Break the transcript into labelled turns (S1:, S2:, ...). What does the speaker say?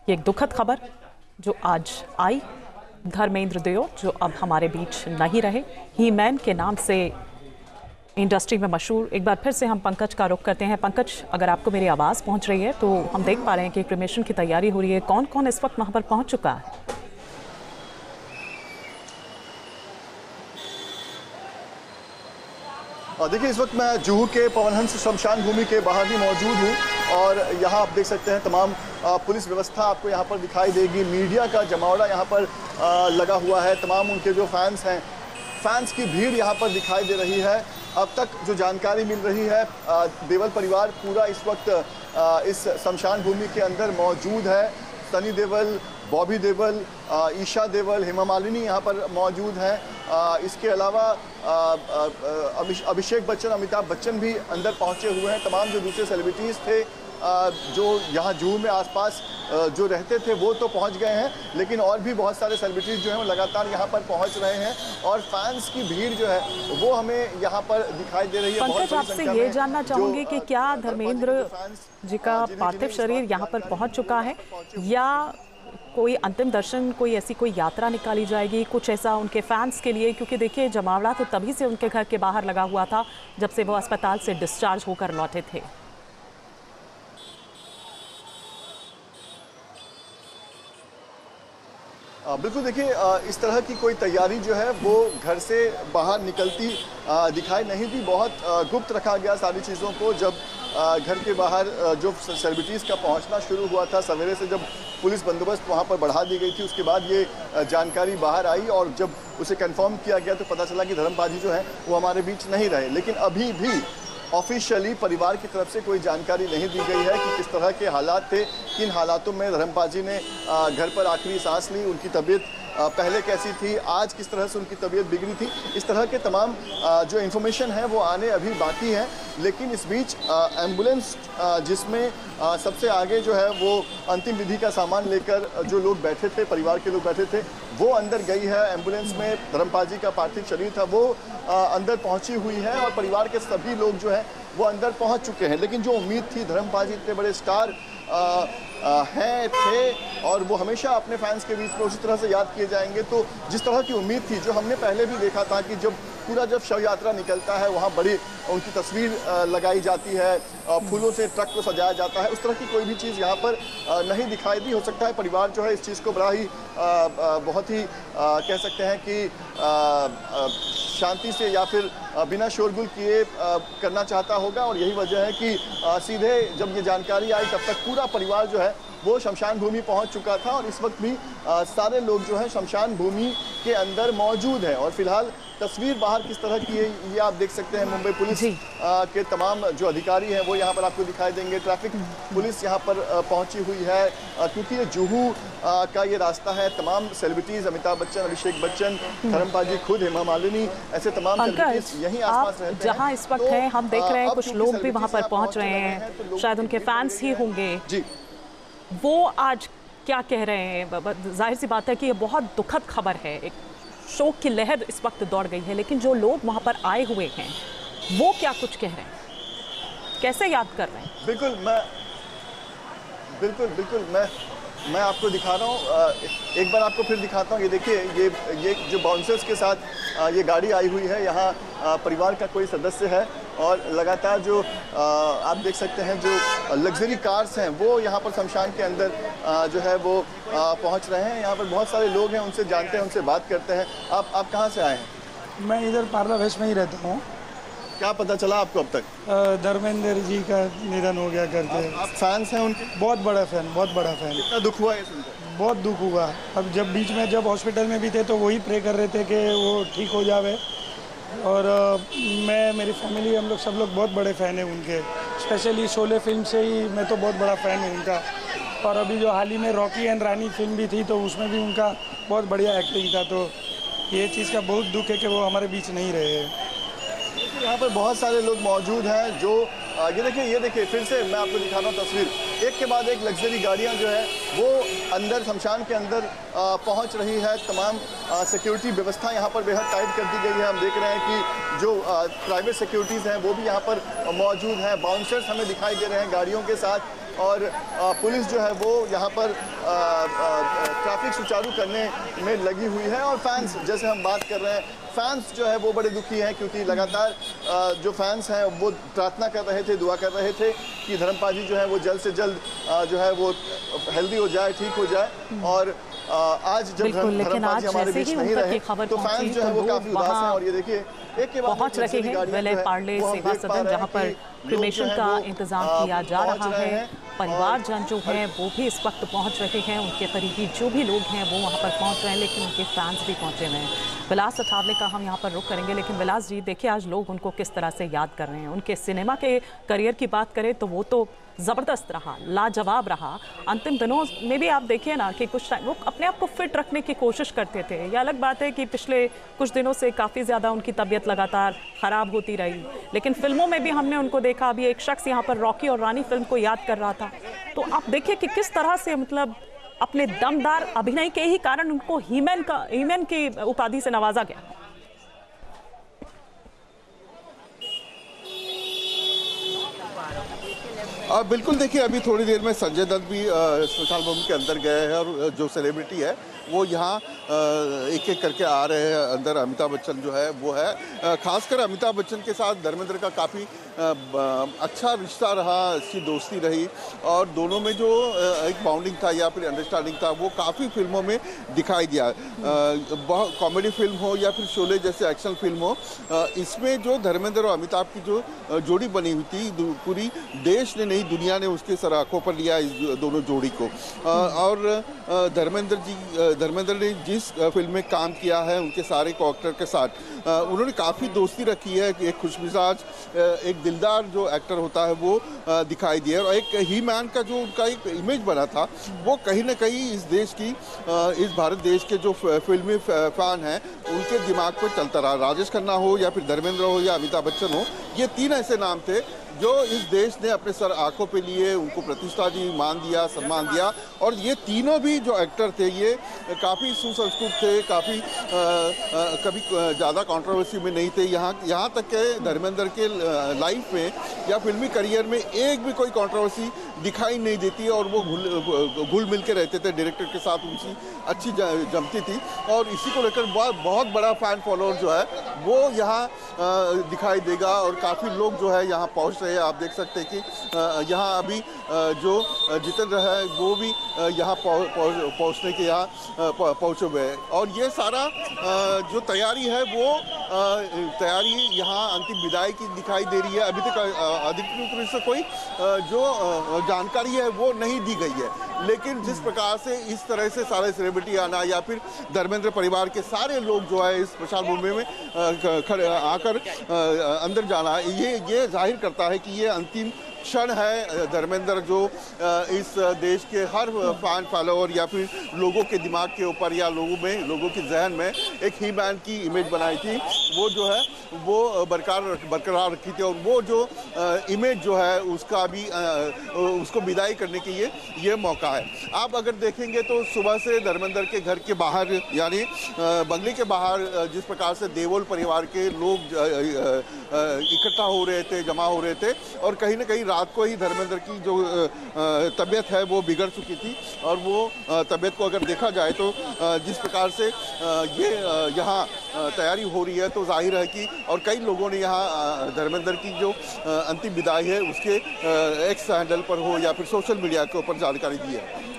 S1: ये एक दुखद खबर जो आज आई। धर्मेंद्र देओ जो अब हमारे बीच नहीं रहे, ही मैन के नाम से इंडस्ट्री में मशहूर। एक बार फिर से हम पंकज का रुख करते हैं। पंकज, अगर आपको मेरी आवाज़ पहुंच रही है तो हम देख पा रहे हैं कि क्रिमेशन की तैयारी हो रही है। कौन कौन इस वक्त वहां पर पहुंच चुका है?
S2: देखिए, इस वक्त मैं जुहू के पवनहंस शमशान भूमि के बाहर भी मौजूद हूँ और यहाँ आप देख सकते हैं तमाम पुलिस व्यवस्था आपको यहाँ पर दिखाई देगी। मीडिया का जमावड़ा यहाँ पर लगा हुआ है। तमाम उनके जो फैंस हैं, फैंस की भीड़ यहाँ पर दिखाई दे रही है। अब तक जो जानकारी मिल रही है, देओल परिवार पूरा इस वक्त इस शमशान भूमि के अंदर मौजूद है। सनी देओल, बॉबी देओल, ईशा देओल, हेमा मालिनी यहाँ पर मौजूद हैं। इसके अलावा अभिषेक बच्चन, अमिताभ बच्चन भी अंदर पहुँचे हुए हैं। तमाम जो दूसरे सेलिब्रिटीज़ थे जो यहाँ जुहू में आसपास जो रहते थे वो तो पहुँच गए हैं, लेकिन और भी बहुत सारे सेलिब्रिटीज़ जो हैं वो लगातार यहाँ पर पहुँच रहे हैं और फैंस की भीड़ जो है वो हमें यहाँ पर दिखाई दे रही है।
S1: पंकज, आपसे ये जानना चाहूँगी कि क्या धर्मेंद्र जी का पार्थिव शरीर यहाँ पर पहुँच चुका है या कोई अंतिम दर्शन, कोई ऐसी कोई यात्रा निकाली जाएगी, कुछ ऐसा उनके फैंस के लिए? क्योंकि देखिए, जमावड़ा तो तभी से उनके घर के बाहर लगा हुआ था जब से वो अस्पताल से डिस्चार्ज होकर लौटे थे।
S2: बिल्कुल, देखिए, इस तरह की कोई तैयारी जो है वो घर से बाहर निकलती दिखाई नहीं दी। बहुत गुप्त रखा गया सारी चीज़ों को। जब घर के बाहर जो सेलिब्रिटीज़ का पहुंचना शुरू हुआ था, सवेरे से जब पुलिस बंदोबस्त वहां पर बढ़ा दी गई थी, उसके बाद ये जानकारी बाहर आई और जब उसे कंफर्म किया गया तो पता चला कि धर्मपाजी जो है वो हमारे बीच नहीं रहे। लेकिन अभी भी ऑफिशियली परिवार की तरफ से कोई जानकारी नहीं दी गई है कि किस तरह के हालात थे, किन हालातों में धर्मपाजी ने घर पर आखिरी सांस ली, उनकी तबीयत पहले कैसी थी, आज किस तरह से उनकी तबीयत बिगड़ी थी। इस तरह के तमाम जो इन्फॉर्मेशन है वो आने अभी बाकी है। लेकिन इस बीच एम्बुलेंस जिसमें सबसे आगे जो है वो अंतिम विधि का सामान लेकर जो लोग बैठे थे, परिवार के लोग बैठे थे, वो अंदर गई है। एम्बुलेंस में धर्मपाजी का पार्थिव शरीर था वो अंदर पहुंची हुई है और परिवार के सभी लोग जो है वो अंदर पहुंच चुके हैं। लेकिन जो उम्मीद थी, धर्मपाजी इतने बड़े स्टार हैं, थे और वो हमेशा अपने फैंस के बीच में उसी तरह से याद किए जाएंगे। तो जिस तरह की उम्मीद थी, जो हमने पहले भी देखा था कि जब शव यात्रा निकलता है वहाँ बड़ी उनकी तस्वीर लगाई जाती है, फूलों से ट्रक को सजाया जाता है, उस तरह की कोई भी चीज़ यहाँ पर नहीं दिखाई दी। हो सकता है परिवार जो है इस चीज़ को बड़ा ही बहुत ही कह सकते हैं कि शांति से या फिर बिना शोरगुल किए करना चाहता होगा और यही वजह है कि सीधे जब ये जानकारी आई तब तक पूरा परिवार जो है वो शमशान भूमि पहुंच चुका था और इस वक्त भी सारे लोग जो हैं शमशान भूमि के अंदर मौजूद हैं। और फिलहाल तस्वीर बाहर किस तरह की है ये आप देख सकते हैं। मुंबई पुलिस के तमाम जो अधिकारी हैं वो यहाँ पर आपको दिखाई देंगे। ट्रैफिक पुलिस यहाँ पर पहुँची हुई है क्योंकि ये जुहू का ये रास्ता है। तमाम सेलिब्रिटीज़, अमिताभ बच्चन, अभिषेक बच्चन, धर्मपाजी खुद, हेमा मालिनी, ऐसे तमाम सेलिब्रिटीज यहीं आसपास रहते हैं।
S1: जहाँ इस वक्त हैं, हम देख रहे हैं कुछ लोग भी वहाँ पर पहुँच रहे हैं, शायद उनके फैंस ही होंगे जी। वो आज क्या कह रहे हैं? जाहिर सी बात है कि ये बहुत दुखद खबर है, एक शोक की लहर इस वक्त दौड़ गई है, लेकिन जो लोग वहाँ पर आए हुए हैं वो क्या कुछ कह रहे हैं, कैसे याद कर रहे हैं?
S2: बिल्कुल मैं आपको दिखा रहा हूँ, एक बार आपको फिर दिखाता हूँ। ये देखिए, ये जो बाउंसर्स के साथ ये गाड़ी आई हुई है, यहाँ परिवार का कोई सदस्य है और लगातार जो आप देख सकते हैं जो लग्जरी कार्स हैं वो यहाँ पर शमशान के अंदर जो है वो पहुँच रहे हैं। यहाँ पर बहुत सारे लोग हैं, उनसे जानते हैं, उनसे बात करते हैं। आप कहाँ से आए हैं?
S3: मैं इधर पार्ला वेस्ट में ही रहता हूँ।
S2: क्या पता चला आपको अब तक?
S3: धर्मेंद्र जी का निधन हो गया करके।
S2: आप फैंस हैं उनके?
S3: बहुत बड़ा फ़ैन।
S2: कितना दुख हुआ है सुनकर?
S3: बहुत दुख हुआ। अब जब बीच में जब हॉस्पिटल में भी थे तो वही प्रे कर रहे थे कि वो ठीक हो जावे और मैं, मेरी फैमिली, हम लोग सब लोग बहुत बड़े फ़ैन हैं उनके। स्पेशली शोले फिल्म से ही मैं तो बहुत बड़ा फ़ैन हूँ उनका। और अभी जो हाल ही में रॉकी एंड रानी फिल्म भी थी तो उसमें भी उनका बहुत बढ़िया एक्टिंग था। तो ये चीज़ का बहुत दुख है कि वो हमारे बीच नहीं रहे हैं।
S2: यहाँ पर बहुत सारे लोग मौजूद हैं जो ये देखिए फिर से मैं आपको दिखा रहा हूँ तस्वीर। एक के बाद एक लग्जरी गाड़ियाँ जो है वो अंदर शमशान के अंदर पहुँच रही है। तमाम सिक्योरिटी व्यवस्था यहाँ पर बेहद टाइट कर दी गई है। हम देख रहे हैं कि जो प्राइवेट सिक्योरिटीज़ हैं वो भी यहाँ पर मौजूद हैं। बाउंसर्स हमें दिखाई दे रहे हैं गाड़ियों के साथ। और पुलिस जो है वो यहाँ पर ट्रैफिक सुचारू करने में लगी हुई है। और फैंस, जैसे हम बात कर रहे हैं, फैंस जो है वो बड़े दुखी हैं क्योंकि लगातार जो फैंस हैं वो प्रार्थना कर रहे थे, दुआ कर रहे थे कि धर्मपाल जी जो है वो जल्द से जल्द जो है वो हेल्दी हो जाए, ठीक हो जाए। और आज जब धर्मपाल जी हमारे बीच नहीं रहे तो फैंस जो है वो काफी उदास हैं। और ये देखिए एक के बाद
S1: पहुंच रहे हैं वेले पार्ले सेवा सदन, जहां पर क्रिमेशन का इंतजाम किया जा रहा है। परिवारजन जो हैं वो भी इस वक्त पहुंच रहे हैं, उनके करीबी जो भी लोग हैं वो वहां पर पहुंच रहे हैं, लेकिन उनके फैंस भी पहुंचे हुए हैं। विलास अठावले का हम यहाँ पर रुख करेंगे, लेकिन विलास जी देखिए आज लोग उनको किस तरह से याद कर रहे हैं। उनके सिनेमा के करियर की बात करें तो वो तो ज़बरदस्त रहा, लाजवाब रहा। अंतिम दिनों में भी आप देखिए ना कि कुछ टाइम वो अपने आप को फिट रखने की कोशिश करते थे। यह अलग बात है कि पिछले कुछ दिनों से काफ़ी ज़्यादा उनकी तबीयत लगातार ख़राब होती रही, लेकिन फिल्मों में भी हमने उनको देखा। अभी एक शख्स यहाँ पर रॉकी और रानी फिल्म को याद कर रहा था, तो आप देखिए कि किस तरह से मतलब अपने दमदार अभिनय के ही कारण उनको हीमैन की उपाधि से नवाजा गया।
S4: बिल्कुल, देखिए अभी थोड़ी देर में संजय दत्त भी स्मशान भूमि के अंदर गए हैं और जो सेलिब्रिटी है वो यहाँ एक एक करके आ रहे हैं अंदर। अमिताभ बच्चन जो है वो है, खासकर अमिताभ बच्चन के साथ धर्मेंद्र का काफ़ी अच्छा रिश्ता रहा, अच्छी दोस्ती रही और दोनों में जो एक बाउंडिंग था या फिर अंडरस्टैंडिंग था वो काफ़ी फिल्मों में दिखाई दिया। बहुत कॉमेडी फिल्म हो या फिर शोले जैसे एक्शन फिल्म हो, इसमें जो धर्मेंद्र और अमिताभ की जो जोड़ी बनी हुई थी, पूरी देश ने नहीं दुनिया ने उसके सराखों पर लिया इस दोनों जोड़ी को। और धर्मेंद्र ने जिस फिल्म में काम किया है उनके सारे को एक्टर के साथ उन्होंने काफ़ी दोस्ती रखी है। एक खुशमिजाज, एक दिलदार जो एक्टर होता है वो दिखाई दिया। और एक ही मैन का जो उनका एक इमेज बना था वो कहीं ना कहीं इस देश की, इस भारत देश के जो फिल्मी फैन हैं उनके दिमाग पर चलता रहा। राजेश खन्ना हो या फिर धर्मेंद्र हो या अमिताभ बच्चन हो, ये तीन ऐसे नाम थे जो इस देश ने अपने सर आंखों पे लिए, उनको प्रतिष्ठा दी, मान दिया, सम्मान दिया। और ये तीनों भी जो एक्टर थे ये काफ़ी सुसंस्कृत थे, काफ़ी कभी ज़्यादा कंट्रोवर्सी में नहीं थे। यहाँ तक के धर्मेंद्र के लाइफ में या फिल्मी करियर में एक भी कोई कंट्रोवर्सी दिखाई नहीं देती और वो घुल मिल के रहते थे। डायरेक्टर के साथ उनकी अच्छी जमती थी और इसी को लेकर बहुत बड़ा फैन फॉलोअर जो है वो यहाँ दिखाई देगा। और काफ़ी लोग जो है यहाँ पहुँच रहे हैं। आप देख सकते हैं कि यहाँ अभी जो जितेंद्र है वो भी यहाँ पहुँचने के यहाँ पहुँचे हुए हैं। और ये सारा जो तैयारी है वो तैयारी यहाँ अंतिम विदाई की दिखाई दे रही है। अभी तक अधिकृत रूप से कोई जो जानकारी है वो नहीं दी गई है, लेकिन जिस प्रकार से इस तरह से सारे सेलिब्रिटी आना या फिर धर्मेंद्र परिवार के सारे लोग जो है इस स्मशान भूमि में आकर अंदर जाना, ये जाहिर करता है कि ये अंतिम क्षण है। धर्मेंद्र जो इस देश के हर फैन फॉलोअर या फिर लोगों के दिमाग के ऊपर या लोगों के जहन में एक ही मैन की इमेज बनाई थी, वो जो है वो बरकरार रखी थी। और वो जो इमेज जो है उसका भी उसको विदाई करने के ये मौका है। आप अगर देखेंगे तो सुबह से धर्मेंद्र के घर के बाहर यानी बंगले के बाहर जिस प्रकार से देओल परिवार के लोग इकट्ठा हो रहे थे, जमा हो रहे थे। और कहीं ना कहीं रात को ही धर्मेंद्र की जो तबीयत है वो बिगड़ चुकी थी। और वो तबीयत को अगर देखा जाए तो जिस प्रकार से ये यहाँ तैयारी हो रही है तो जाहिर है कि और कई लोगों ने यहाँ धर्मेंद्र की जो अंतिम विदाई है उसके एक्स हैंडल पर हो या फिर सोशल मीडिया के ऊपर जानकारी दी है।